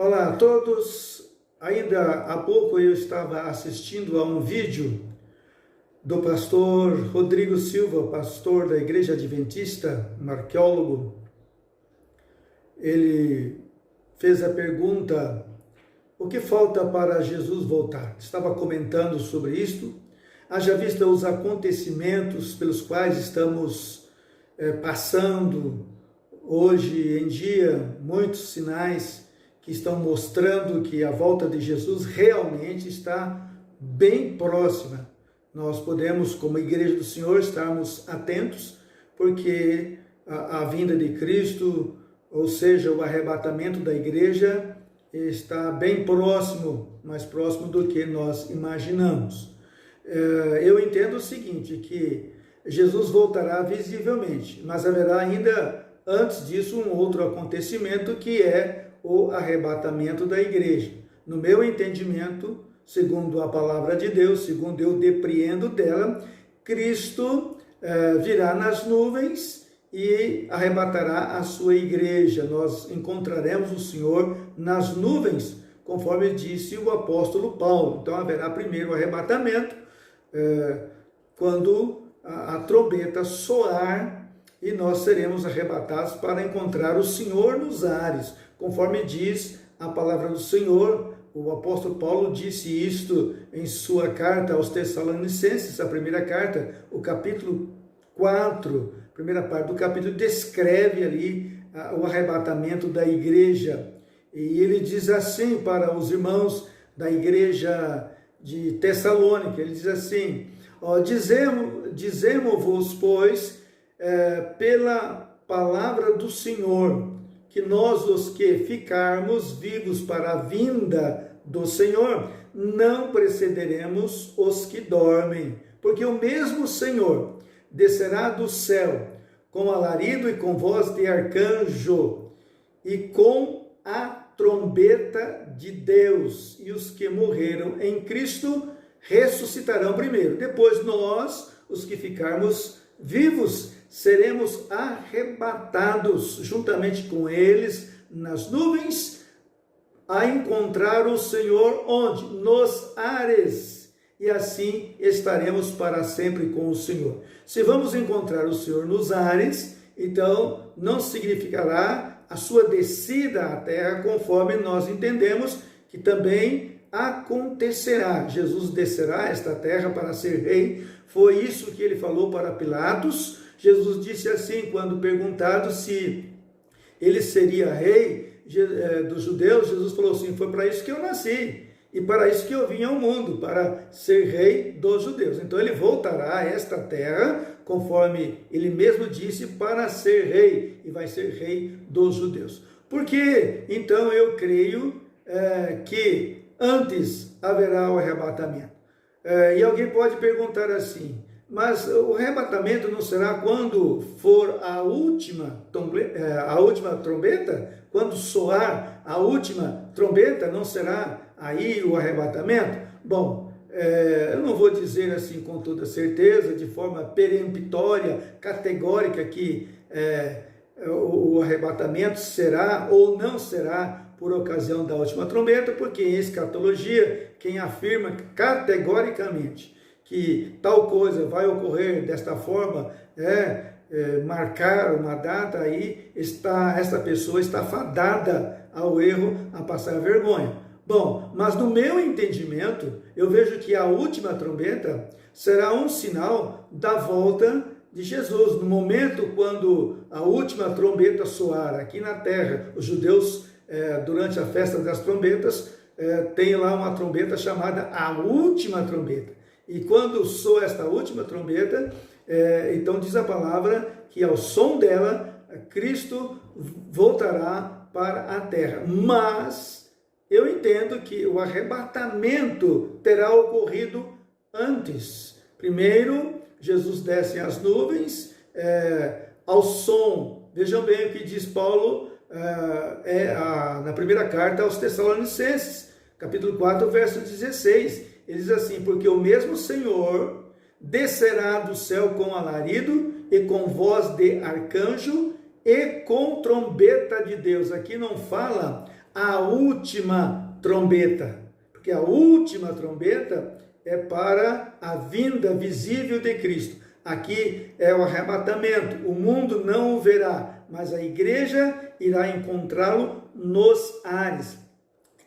Olá a todos. Ainda há pouco eu estava assistindo a um vídeo do pastor Rodrigo Silva, pastor da Igreja Adventista, um arqueólogo. Ele fez a pergunta: o que falta para Jesus voltar? Estava comentando sobre isto. Haja vista os acontecimentos pelos quais estamos passando hoje em dia, muitos sinais que estão mostrando que a volta de Jesus realmente está bem próxima. Nós podemos, como Igreja do Senhor, estarmos atentos, porque a vinda de Cristo, ou seja, o arrebatamento da igreja, está bem próximo, mais próximo do que nós imaginamos. Eu entendo o seguinte, que Jesus voltará visivelmente, mas haverá ainda, antes disso, um outro acontecimento, que é o arrebatamento da igreja. No meu entendimento, segundo a palavra de Deus, segundo eu depreendo dela, Cristo virá nas nuvens e arrebatará a sua igreja. Nós encontraremos o Senhor nas nuvens, conforme disse o apóstolo Paulo. Então haverá primeiro o arrebatamento, quando a trombeta soar, e nós seremos arrebatados para encontrar o Senhor nos ares, conforme diz a palavra do Senhor. O apóstolo Paulo disse isto em sua carta aos Tessalonicenses, a primeira carta, o capítulo 4, primeira parte do capítulo, descreve ali o arrebatamento da igreja. E ele diz assim para os irmãos da igreja de Tessalônica, ele diz assim: dizemos-vos, pois, pela palavra do Senhor, que nós, os que ficarmos vivos para a vinda do Senhor, não precederemos os que dormem, porque o mesmo Senhor descerá do céu com alarido e com voz de arcanjo e com a trombeta de Deus, e os que morreram em Cristo ressuscitarão primeiro. Depois nós, os que ficarmos vivos, seremos arrebatados juntamente com eles nas nuvens, a encontrar o Senhor onde? Nos ares. E assim estaremos para sempre com o Senhor. Se vamos encontrar o Senhor nos ares, então não significará a sua descida à terra, conforme nós entendemos que também acontecerá. Jesus descerá a esta terra para ser rei. Foi isso que ele falou para Pilatos. Jesus disse assim, quando perguntado se ele seria rei dos judeus, Jesus falou assim: foi para isso que eu nasci e para isso que eu vim ao mundo, para ser rei dos judeus. Então ele voltará a esta terra, conforme ele mesmo disse, para ser rei, e vai ser rei dos judeus. Por que então eu creio que antes haverá o arrebatamento? E alguém pode perguntar assim: mas o arrebatamento não será quando for a última trombeta? Quando soar a última trombeta, não será aí o arrebatamento? Bom, eu não vou dizer assim com toda certeza, de forma peremptória, categórica, que o arrebatamento será ou não será por ocasião da última trombeta, porque em escatologia, quem afirma categoricamente que tal coisa vai ocorrer desta forma, marcar uma data, aí essa pessoa está fadada ao erro, a passar vergonha. Bom, mas no meu entendimento, eu vejo que a última trombeta será um sinal da volta de Jesus. No momento quando a última trombeta soar aqui na terra, os judeus, durante a festa das trombetas, tem lá uma trombeta chamada a última trombeta. E quando soa esta última trombeta, então diz a palavra que ao som dela, Cristo voltará para a terra. Mas eu entendo que o arrebatamento terá ocorrido antes. Primeiro, Jesus desce às nuvens, ao som. Vejam bem o que diz Paulo na primeira carta aos Tessalonicenses, capítulo 4, verso 16. Ele diz assim: porque o mesmo Senhor descerá do céu com alarido e com voz de arcanjo e com trombeta de Deus. Aqui não fala a última trombeta, porque a última trombeta é para a vinda visível de Cristo. Aqui é o arrebatamento, o mundo não o verá, mas a igreja irá encontrá-lo nos ares.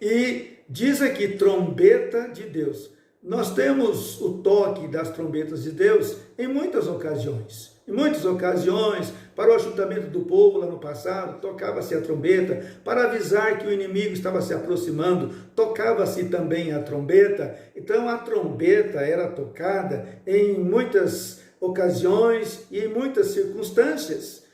E diz aqui, trombeta de Deus. Nós temos o toque das trombetas de Deus em muitas ocasiões. Em muitas ocasiões, para o ajuntamento do povo lá no passado, tocava-se a trombeta, para avisar que o inimigo estava se aproximando, tocava-se também a trombeta. Então a trombeta era tocada em muitas ocasiões e em muitas circunstâncias.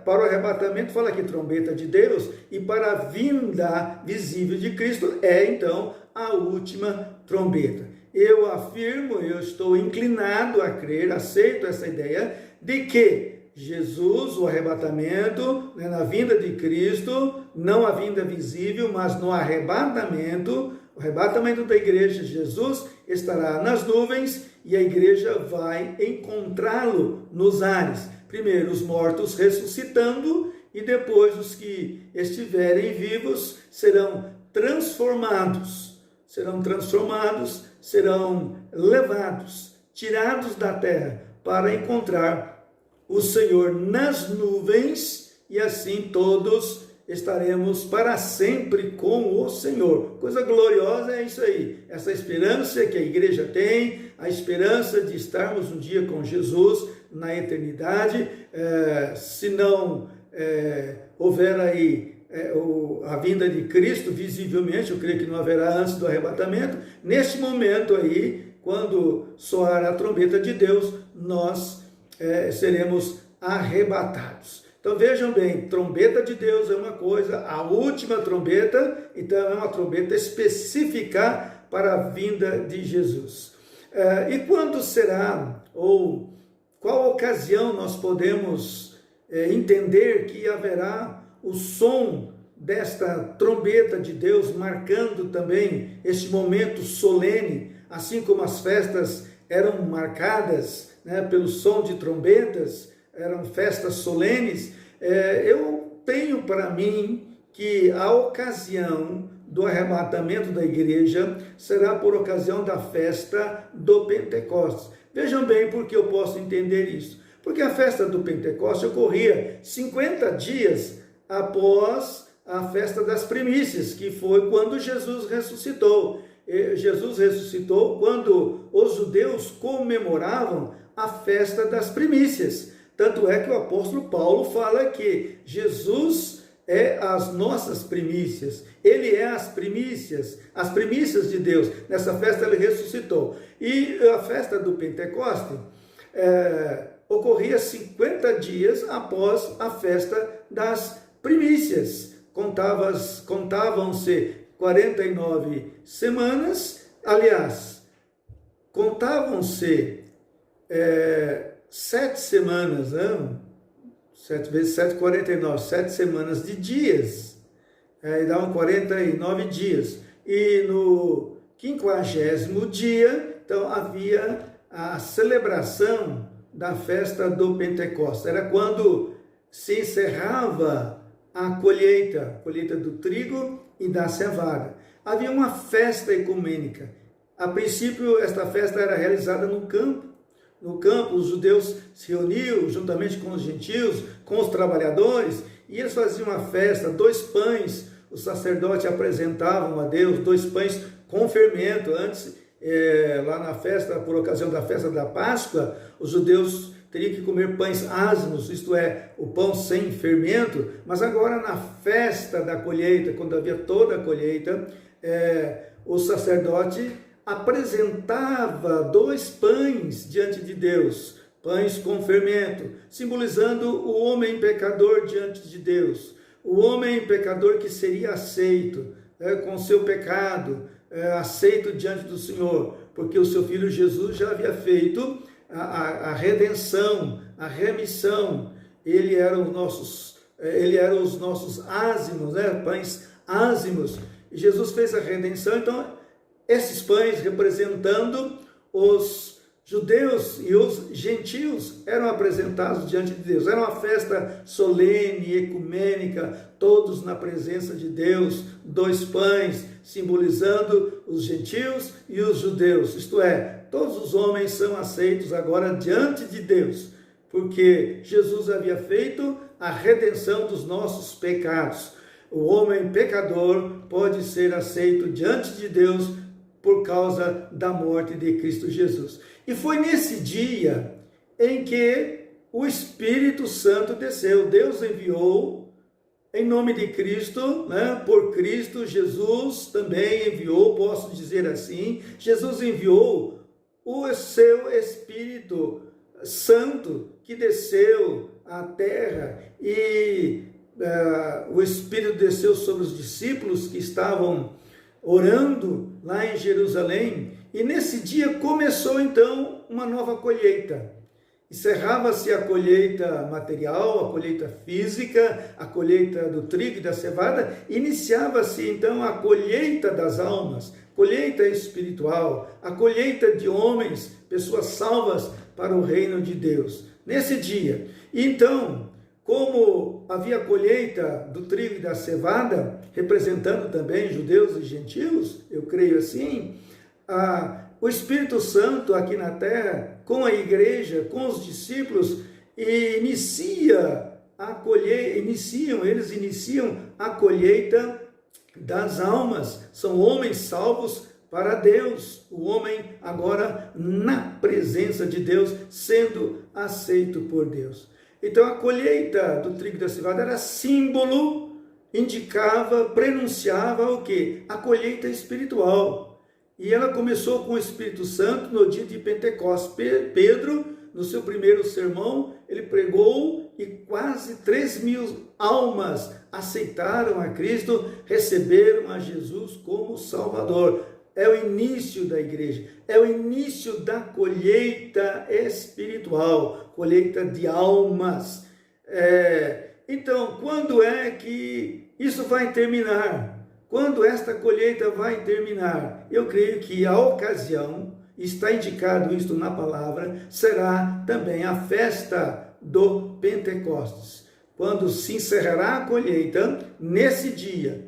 Para o arrebatamento, fala aqui trombeta de Deus, e para a vinda visível de Cristo é então a última trombeta. Eu afirmo, eu estou inclinado a crer, aceito essa ideia de que Jesus, o arrebatamento, na vinda de Cristo, não a vinda visível, mas no arrebatamento, o arrebatamento da igreja, Jesus estará nas nuvens e a igreja vai encontrá-lo nos ares. Primeiro os mortos ressuscitando e depois os que estiverem vivos serão transformados, serão levados, tirados da terra para encontrar o Senhor nas nuvens e assim todos estaremos para sempre com o Senhor. Coisa gloriosa é isso aí, essa esperança que a igreja tem, a esperança de estarmos um dia com Jesus na eternidade. Se não houver aí a vinda de Cristo visivelmente, eu creio que não haverá antes do arrebatamento, neste momento aí, quando soar a trombeta de Deus, nós seremos arrebatados. Então vejam bem, trombeta de Deus é uma coisa, a última trombeta, então é uma trombeta específica para a vinda de Jesus. E quando será, ou qual ocasião nós podemos entender que haverá o som desta trombeta de Deus, marcando também este momento solene, assim como as festas eram marcadas pelo som de trombetas, eram festas solenes. Eu tenho para mim que a ocasião do arrebatamento da igreja será por ocasião da festa do Pentecostes. Vejam bem por que eu posso entender isso. Porque a festa do Pentecostes ocorria 50 dias após a festa das primícias, que foi quando Jesus ressuscitou. Jesus ressuscitou quando os judeus comemoravam a festa das primícias. Tanto é que o apóstolo Paulo fala que Jesus é as nossas primícias, ele é as primícias de Deus. Nessa festa ele ressuscitou. E a festa do Pentecoste ocorria 50 dias após a festa das primícias. Contavam-se 49 semanas, aliás, contavam-se 7 semanas, 7 vezes 7, 49, 7 semanas de dias, e davam 49 dias. E no 50º dia, então, havia a celebração da festa do Pentecostes. Era quando se encerrava a colheita do trigo e da cevada. Havia uma festa ecumênica. A princípio, esta festa era realizada no campo. No campo, os judeus se reuniam juntamente com os gentios, com os trabalhadores, e eles faziam uma festa, 2 pães, os sacerdotes apresentavam a Deus 2 pães com fermento. Antes, lá na festa, por ocasião da festa da Páscoa, os judeus teriam que comer pães ázimos, isto é, o pão sem fermento, mas agora na festa da colheita, quando havia toda a colheita, o sacerdote apresentava 2 pães diante de Deus, pães com fermento, simbolizando o homem pecador diante de Deus, o homem pecador que seria aceito com seu pecado, aceito diante do Senhor, porque o seu Filho Jesus já havia feito a redenção, a remissão. Ele era os nossos ázimos, pães ázimos. E Jesus fez a redenção. Então, esses pães representando os judeus e os gentios eram apresentados diante de Deus. Era uma festa solene, ecumênica, todos na presença de Deus, 2 pães, simbolizando os gentios e os judeus. Isto é, todos os homens são aceitos agora diante de Deus, porque Jesus havia feito a redenção dos nossos pecados. O homem pecador pode ser aceito diante de Deus por causa da morte de Cristo Jesus. E foi nesse dia em que o Espírito Santo desceu. Deus enviou, em nome de Cristo, por Cristo, Jesus também enviou, posso dizer assim, Jesus enviou o seu Espírito Santo que desceu à terra, e o Espírito desceu sobre os discípulos que estavam orando lá em Jerusalém, e nesse dia começou então uma nova colheita. Encerrava-se a colheita material, a colheita física, a colheita do trigo e da cevada, iniciava-se então a colheita das almas, colheita espiritual, a colheita de homens, pessoas salvas para o reino de Deus. Nesse dia, então, como havia colheita do trigo e da cevada, representando também judeus e gentios, eu creio assim, o Espírito Santo aqui na terra, com a igreja, com os discípulos, iniciam a colheita das almas. São homens salvos para Deus, o homem agora na presença de Deus, sendo aceito por Deus. Então a colheita do trigo e da cevada era símbolo, indicava, prenunciava o quê? A colheita espiritual. E ela começou com o Espírito Santo no dia de Pentecostes. Pedro, no seu primeiro sermão, ele pregou e quase 3.000 almas aceitaram a Cristo, receberam a Jesus como Salvador. É o início da igreja, é o início da colheita espiritual, colheita de almas. Então, quando é que isso vai terminar? Quando esta colheita vai terminar? Eu creio que a ocasião, está indicado isto na palavra, será também a festa do Pentecostes. Quando se encerrará a colheita, nesse dia,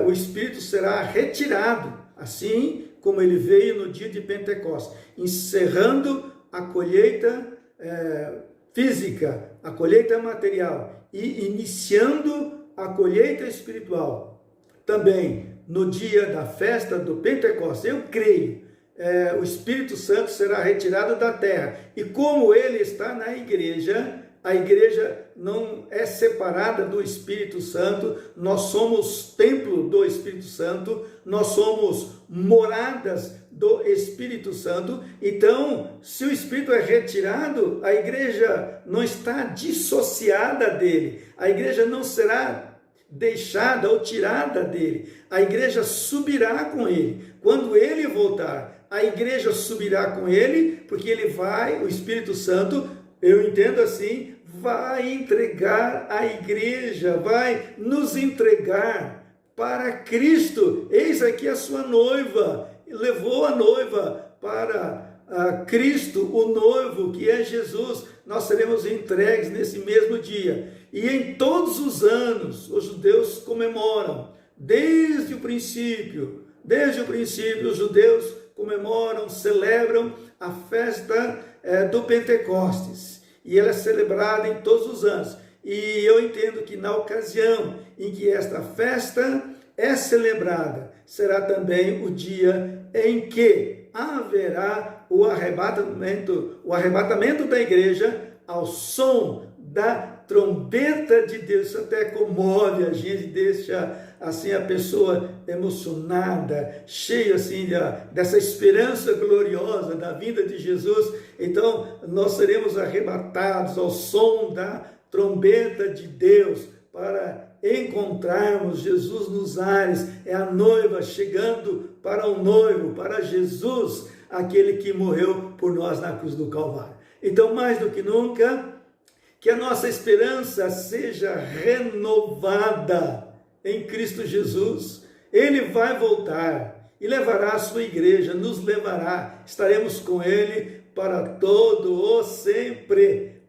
o Espírito será retirado, assim como ele veio no dia de Pentecostes, encerrando a colheita física, a colheita material, e iniciando a colheita espiritual. Também no dia da festa do Pentecostes, eu creio, o Espírito Santo será retirado da terra, e como ele está na igreja, a igreja não é separada do Espírito Santo, nós somos templo do Espírito Santo, nós somos moradas do Espírito Santo. Então, se o Espírito é retirado, a igreja não está dissociada dele, a igreja não será deixada ou tirada dele, a igreja subirá com ele. Quando ele voltar, a igreja subirá com ele, porque ele vai, o Espírito Santo, eu entendo assim, vai entregar a igreja, vai nos entregar para Cristo. Eis aqui a sua noiva, levou a noiva para Cristo, o noivo, que é Jesus. Nós seremos entregues nesse mesmo dia. E em todos os anos, os judeus comemoram, desde o princípio, os judeus comemoram, celebram a festa do Pentecostes. E ela é celebrada em todos os anos. E eu entendo que na ocasião em que esta festa é celebrada, será também o dia em que haverá o arrebatamento da igreja ao som da trombeta de Deus. Isso até comove a gente, deixa assim a pessoa emocionada, cheia assim dessa esperança gloriosa da vinda de Jesus. Então nós seremos arrebatados ao som da trombeta de Deus para encontrarmos Jesus nos ares. É a noiva chegando para o noivo, para Jesus, aquele que morreu por nós na cruz do Calvário. Então, mais do que nunca, que a nossa esperança seja renovada em Cristo Jesus. Ele vai voltar e levará a sua igreja, nos levará, estaremos com ele para todo o sempre,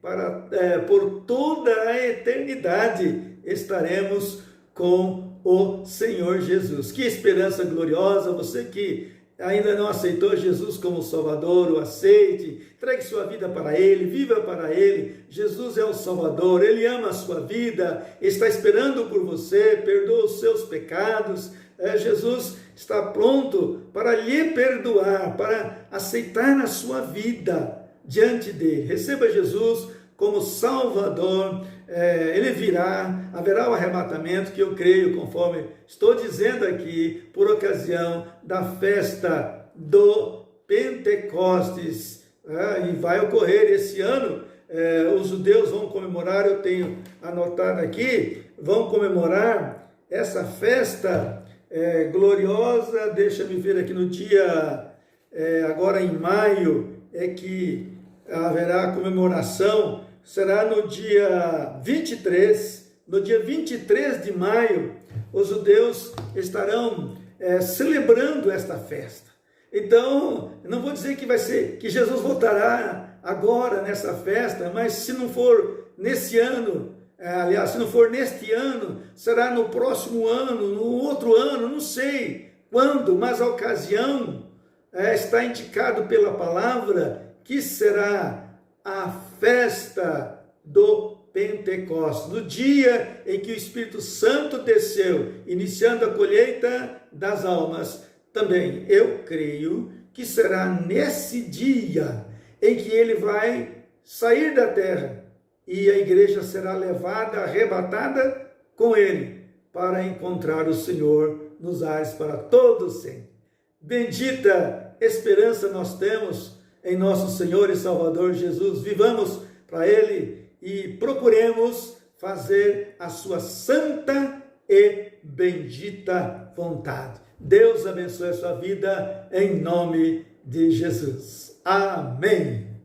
por toda a eternidade estaremos com o Senhor Jesus. Que esperança gloriosa, você que ainda não aceitou Jesus como Salvador, o aceite, entregue sua vida para Ele, viva para Ele. Jesus é o Salvador, Ele ama a sua vida, está esperando por você, perdoa os seus pecados. Jesus está pronto para lhe perdoar, para aceitar na sua vida diante dele. Receba Jesus como Salvador, ele virá, haverá o arrebatamento que eu creio, conforme estou dizendo aqui, por ocasião da festa do Pentecostes, e vai ocorrer esse ano. Os judeus vão comemorar, eu tenho anotado aqui, vão comemorar essa festa gloriosa. Deixa-me ver aqui no dia, agora em maio, que haverá a comemoração, será no dia 23, no dia 23 de maio, os judeus estarão celebrando esta festa. Então, não vou dizer que vai ser, que Jesus voltará agora nessa festa, mas se não for nesse ano, aliás, se não for neste ano, será no próximo ano, no outro ano, não sei quando, mas a ocasião está indicado pela palavra que será a festa do Pentecostes, no dia em que o Espírito Santo desceu, iniciando a colheita das almas. Também eu creio que será nesse dia em que ele vai sair da terra e a igreja será levada, arrebatada com ele, para encontrar o Senhor nos ares para todos sempre. Bendita esperança nós temos em nosso Senhor e Salvador Jesus. Vivamos para Ele e procuremos fazer a sua santa e bendita vontade. Deus abençoe a sua vida em nome de Jesus. Amém.